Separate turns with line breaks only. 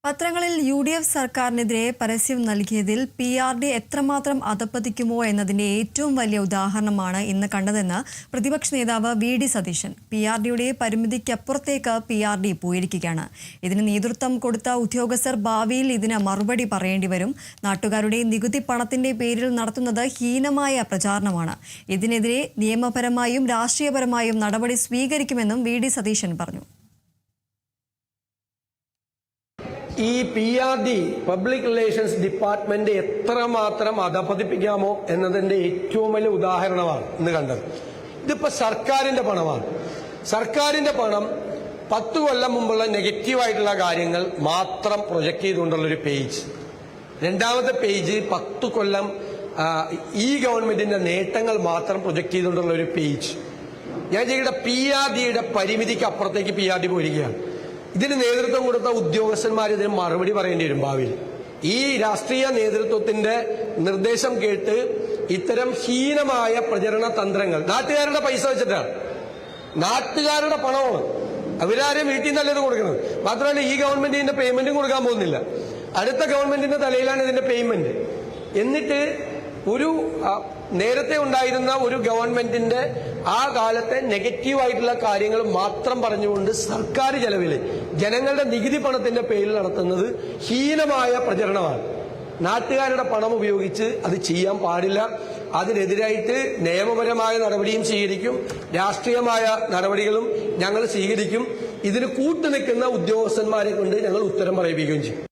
പത്രങ്ങളിൽ UDF സർക്കാരിനെതിരെ പരസ്യം നൽകിയതിൽ PRD എത്രമാത്രം അധപ്പതിക്കുമോ എന്നതിന്റെ ഏറ്റവും വലിയ ഉദാഹരണമാണ് ഇന്ന് കണ്ടതെന്ന് പ്രതിപക്ഷ നേതാവ് VD സതീശൻ. PRDയുടെ പരിമിതിക്കപ്പുറത്തേക്ക് PRD പോയിരിക്കുകയാണ്. ഇതിന് നേതൃത്വം കൊടുത്ത ഉദ്യോഗസ്ഥർ ഭാവിയിൽ ഇതിന് മറുപടി പറയേണ്ടി വരും. നാട്ടുകാരുടെ നികുതി പണത്തിന്റെ പേരിൽ നടത്തുന്നത് ഹീനമായ പ്രചാരണമാണ്. ഇതിനെതിരെ നിയമപരമായും രാഷ്ട്രീയപരമായും നടപടി സ്വീകരിക്കുമെന്നും VD സതീശൻ പറഞ്ഞു.
ഈ PRD പബ്ലിക് റിലേഷൻസ് ഡിപ്പാർട്ട്മെന്റ് എത്രമാത്രം അധപ്പതിപ്പിക്കാമോ എന്നതിന്റെ ഏറ്റവും വലിയ ഉദാഹരണമാണ് ഇന്ന് കണ്ടത്. ഇതിപ്പോ സർക്കാരിന്റെ പണമാണ്. സർക്കാരിന്റെ പണം 10 കൊല്ലം മുമ്പുള്ള നെഗറ്റീവായിട്ടുള്ള കാര്യങ്ങൾ മാത്രം പ്രൊജക്ട് ചെയ്തുകൊണ്ടുള്ളൊരു പേജ്. രണ്ടാമത്തെ പേജ് 10 കൊല്ലം ഈ ഗവൺമെന്റിന്റെ നേട്ടങ്ങൾ മാത്രം പ്രൊജക്ട് ചെയ്തുകൊണ്ടുള്ള ഒരു പേജ്. ഞാൻ ചെയ്യേണ്ട PRDയുടെ പരിമിതിക്ക് അപ്പുറത്തേക്ക് PRD പോയിരിക്കുകയാണ്. ഇതിന് നേതൃത്വം കൊടുത്ത ഉദ്യോഗസ്ഥന്മാർ ഇതിന് മറുപടി പറയേണ്ടി വരും ഭാവിയിൽ. ഈ രാഷ്ട്രീയ നേതൃത്വത്തിന്റെ നിർദ്ദേശം കേട്ട് ഇത്തരം ഹീനമായ പ്രചരണ തന്ത്രങ്ങൾ നാട്ടുകാരുടെ പൈസ വെച്ചിട്ടാണ്, നാട്ടുകാരുടെ പണമാണ്. അവരാരും വീട്ടിൽ നിന്നല്ല ഇത് കൊടുക്കുന്നത്. മാത്രമല്ല ഈ ഗവൺമെന്റ് ഇതിന്റെ പേയ്മെന്റും കൊടുക്കാൻ പോകുന്നില്ല. അടുത്ത ഗവൺമെന്റിന്റെ തലയിലാണ് ഇതിന്റെ പേയ്മെന്റ്. എന്നിട്ട് ഒരു നേരത്തെ ഉണ്ടായിരുന്ന ഒരു ഗവൺമെന്റിന്റെ ആ കാലത്തെ നെഗറ്റീവായിട്ടുള്ള കാര്യങ്ങൾ മാത്രം പറഞ്ഞുകൊണ്ട് സർക്കാർ ചെലവിൽ ജനങ്ങളുടെ നികുതി പണത്തിന്റെ പേരിൽ നടത്തുന്നത് ഹീനമായ പ്രചരണമാണ്. നാട്ടുകാരുടെ പണം ഉപയോഗിച്ച് അത് ചെയ്യാൻ പാടില്ല. അതിനെതിരായിട്ട് നിയമപരമായ നടപടിയും സ്വീകരിക്കും, രാഷ്ട്രീയമായ നടപടികളും ഞങ്ങൾ സ്വീകരിക്കും. ഇതിന് കൂട്ടുനിൽക്കുന്ന ഉദ്യോഗസ്ഥന്മാരെ കൊണ്ട് ഞങ്ങൾ ഉത്തരം പറയിപ്പിക്കുകയും ചെയ്യും.